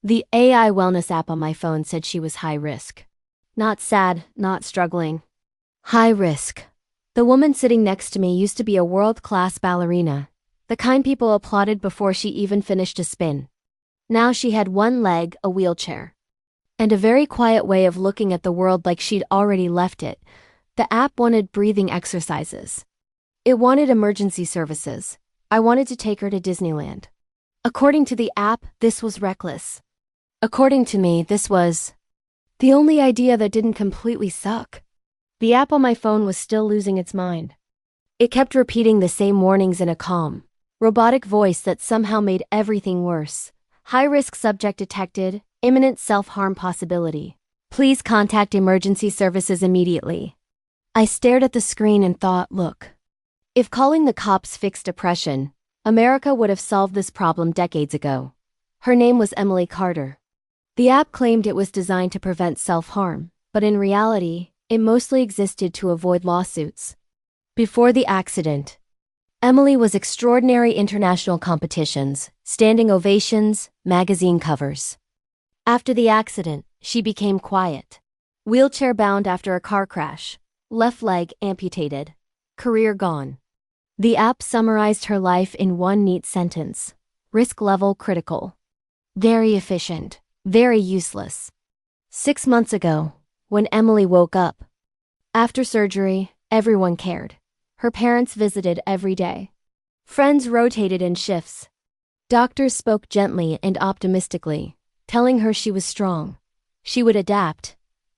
The AI wellness app on my phone said she was high risk. Not sad, not struggling. High risk. The woman sitting next to me used to be a world-class ballerina, the kind people applauded before she even finished a spin. Now she had one leg, a wheelchair, and a very quiet way of looking at the world like she'd already left it. The app wanted breathing exercises. It wanted emergency services. I wanted to take her to Disneyland. According to the app, this was reckless. According to me, this was the only idea that didn't completely suck. The app on my phone was still losing its mind. It kept repeating the same warnings in a calm, robotic voice that somehow made everything worse. High-risk subject detected, imminent self-harm possibility. Please contact emergency services immediately. I stared at the screen and thought, look. If calling the cops fixed depression, America would have solved this problem decades ago. Her name was Emily Carter. The app claimed it was designed to prevent self-harm, but in reality, it mostly existed to avoid lawsuits. Before the accident, Emily was extraordinary international competitions, standing ovations, magazine covers. After the accident, she became quiet. Wheelchair-bound after a car crash, left leg amputated, career gone. The app summarized her life in one neat sentence. Risk level critical. Very efficient, very useless. 6 months ago, when Emily woke up. After surgery, everyone cared. Her parents visited every day. Friends rotated in shifts. Doctors spoke gently and optimistically, telling her she was strong. She would adapt.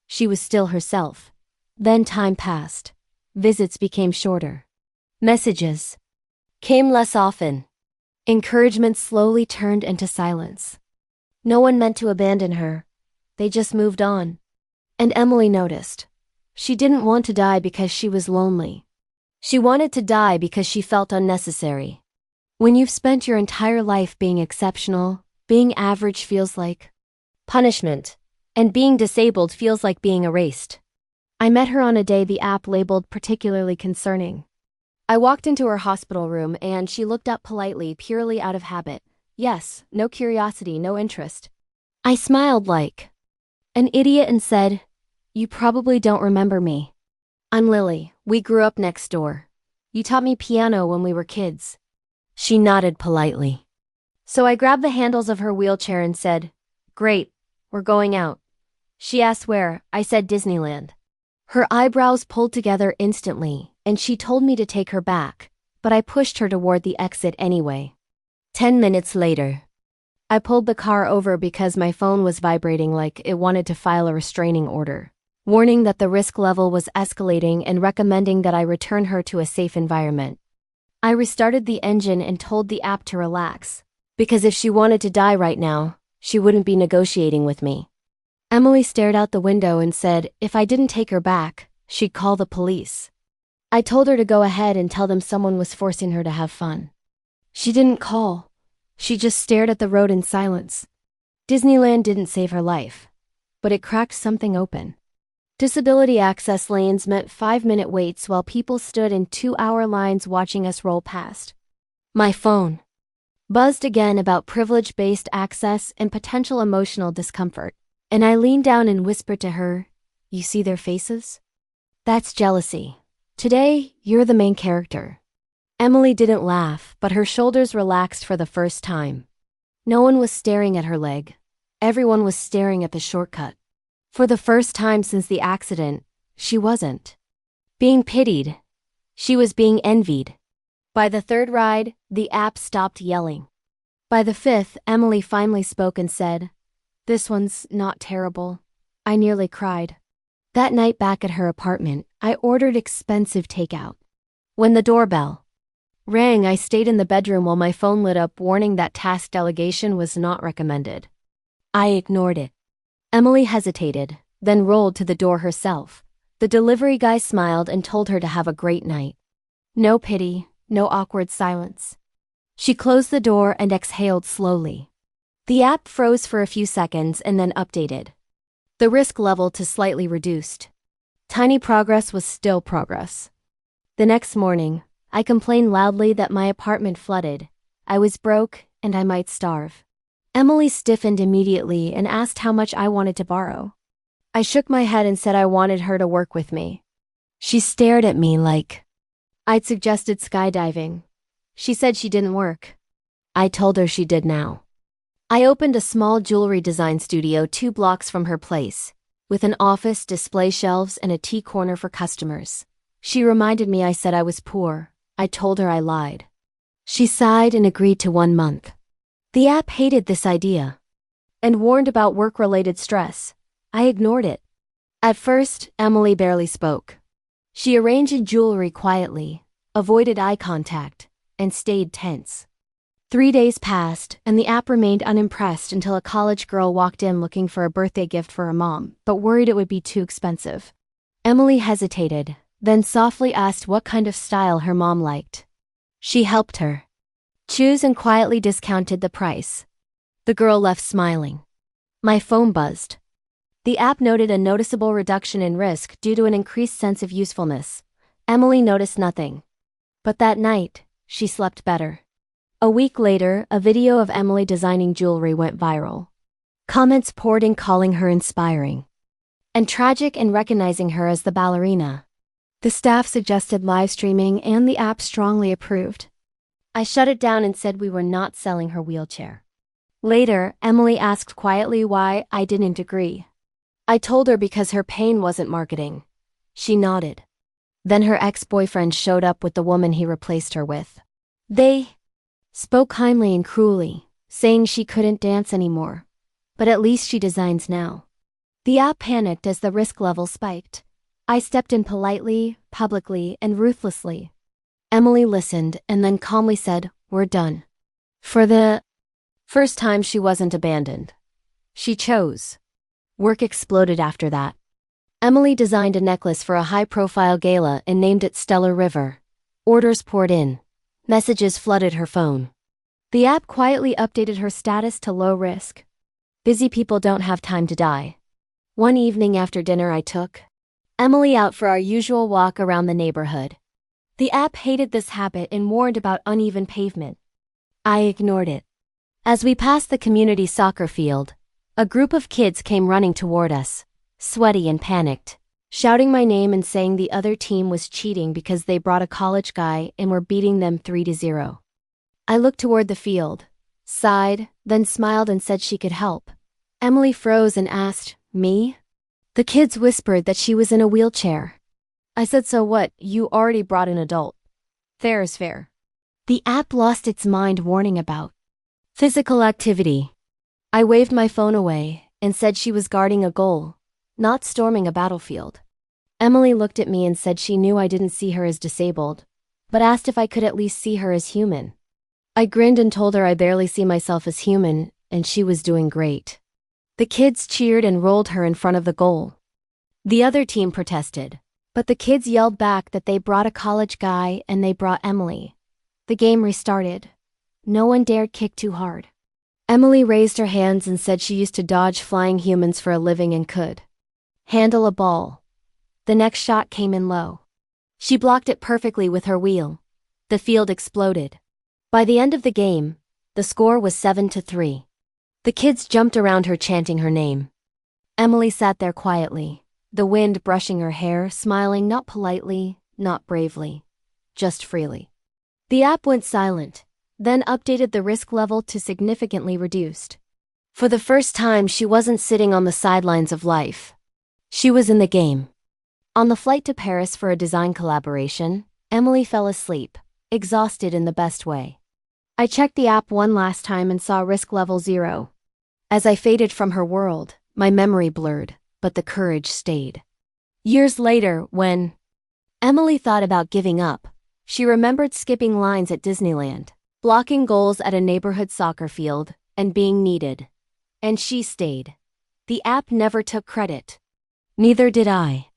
She was still herself. Then time passed. Visits became shorter. Messages came less often. Encouragement slowly turned into silence. No one meant to abandon her. They just moved on. And Emily noticed. She didn't want to die because she was lonely. She wanted to die because she felt unnecessary. When you've spent your entire life being exceptional, being average feels like punishment, and being disabled feels like being erased. I met her on a day the app labeled particularly concerning. I walked into her hospital room and she looked up politely, purely out of habit. Yes, no curiosity, no interest. I smiled like an idiot and said, "You probably don't remember me. I'm Lily. We grew up next door. You taught me piano when we were kids." She nodded politely. So I grabbed the handles of her wheelchair and said, "Great, we're going out." She asked where. I said Disneyland. Her eyebrows pulled together instantly, and she told me to take her back, but I pushed her toward the exit anyway. 10 minutes later, I pulled the car over because my phone was vibrating like it wanted to file a restraining order, warning that the risk level was escalating and recommending that I return her to a safe environment. I restarted the engine and told the app to relax, because if she wanted to die right now, she wouldn't be negotiating with me. Emily stared out the window and said if I didn't take her back, she'd call the police. I told her to go ahead and tell them someone was forcing her to have fun. She didn't call. She just stared at the road in silence. Disneyland didn't save her life, but it cracked something open. Disability access lanes meant 5-minute waits while people stood in 2-hour lines watching us roll past. My phone buzzed again about privilege-based access and potential emotional discomfort, and I leaned down and whispered to her, "You see their faces? That's jealousy. Today, you're the main character." Emily didn't laugh, but her shoulders relaxed for the first time. No one was staring at her leg. Everyone was staring at the shortcut. For the first time since the accident, she wasn't being pitied. She was being envied. By the third ride, the app stopped yelling. By the fifth, Emily finally spoke and said, "This one's not terrible." I nearly cried. That night back at her apartment, I ordered expensive takeout. When the doorbell rang, I stayed in the bedroom while my phone lit up, warning that task delegation was not recommended. I ignored it. Emily hesitated, then rolled to the door herself. The delivery guy smiled and told her to have a great night. No pity, no awkward silence. She closed the door and exhaled slowly. The app froze for a few seconds and then updated. The risk level to slightly reduced. Tiny progress was still progress. The next morning, I complained loudly that my apartment flooded. I was broke and I might starve. Emily stiffened immediately and asked how much I wanted to borrow. I shook my head and said I wanted her to work with me. She stared at me like I'd suggested skydiving. She said she didn't work. I told her she did now. I opened a small jewelry design studio 2 blocks from her place, with an office, display shelves, and a tea corner for customers. She reminded me I said I was poor. I told her I lied. She sighed and agreed to 1 month. The app hated this idea and warned about work-related stress. I ignored it. At first, Emily barely spoke. She arranged jewelry quietly, avoided eye contact, and stayed tense. 3 days passed, and the app remained unimpressed until a college girl walked in looking for a birthday gift for her mom, but worried it would be too expensive. Emily hesitated, then softly asked what kind of style her mom liked. She helped her choose and quietly discounted the price. The girl left smiling. My phone buzzed. The app noted a noticeable reduction in risk due to an increased sense of usefulness. Emily noticed nothing. But that night, she slept better. A week later, a video of Emily designing jewelry went viral. Comments poured in calling her inspiring and tragic and recognizing her as the ballerina. The staff suggested live streaming and the app strongly approved. I shut it down and said we were not selling her wheelchair. Later, Emily asked quietly why I didn't agree. I told her because her pain wasn't marketing. She nodded. Then her ex-boyfriend showed up with the woman he replaced her with. They spoke kindly and cruelly, saying she couldn't dance anymore. But at least she designs now. The app panicked as the risk level spiked. I stepped in politely, publicly, and ruthlessly. Emily listened and then calmly said, "We're done." For the first time, she wasn't abandoned. She chose. Work exploded after that. Emily designed a necklace for a high-profile gala and named it Stellar River. Orders poured in. Messages flooded her phone. The app quietly updated her status to low risk. Busy people don't have time to die. One evening after dinner, I took Emily out for our usual walk around the neighborhood. The app hated this habit and warned about uneven pavement. I ignored it. As we passed the community soccer field, a group of kids came running toward us, sweaty and panicked, shouting my name and saying the other team was cheating because they brought a college guy and were beating them 3-0. I looked toward the field, sighed, then smiled and said she could help. Emily froze and asked, "Me?" The kids whispered that she was in a wheelchair. I said, "So what? You already brought an adult. Fair is fair." The app lost its mind warning about physical activity. I waved my phone away and said she was guarding a goal, not storming a battlefield. Emily looked at me and said she knew I didn't see her as disabled, but asked if I could at least see her as human. I grinned and told her I barely see myself as human, and she was doing great. The kids cheered and rolled her in front of the goal. The other team protested, but the kids yelled back that they brought a college guy and they brought Emily. The game restarted. No one dared kick too hard. Emily raised her hands and said she used to dodge flying humans for a living and could handle a ball. The next shot came in low. She blocked it perfectly with her wheel. The field exploded. By the end of the game, the score was 7-3. The kids jumped around her chanting her name. Emily sat there quietly, the wind brushing her hair, smiling not politely, not bravely, just freely. The app went silent, then updated the risk level to significantly reduced. For the first time, she wasn't sitting on the sidelines of life. She was in the game. On the flight to Paris for a design collaboration, Emily fell asleep, exhausted in the best way. I checked the app one last time and saw risk level 0. As I faded from her world, my memory blurred, but the courage stayed. Years later, when Emily thought about giving up, she remembered skipping lines at Disneyland, blocking goals at a neighborhood soccer field, and being needed. And she stayed. The app never took credit. Neither did I.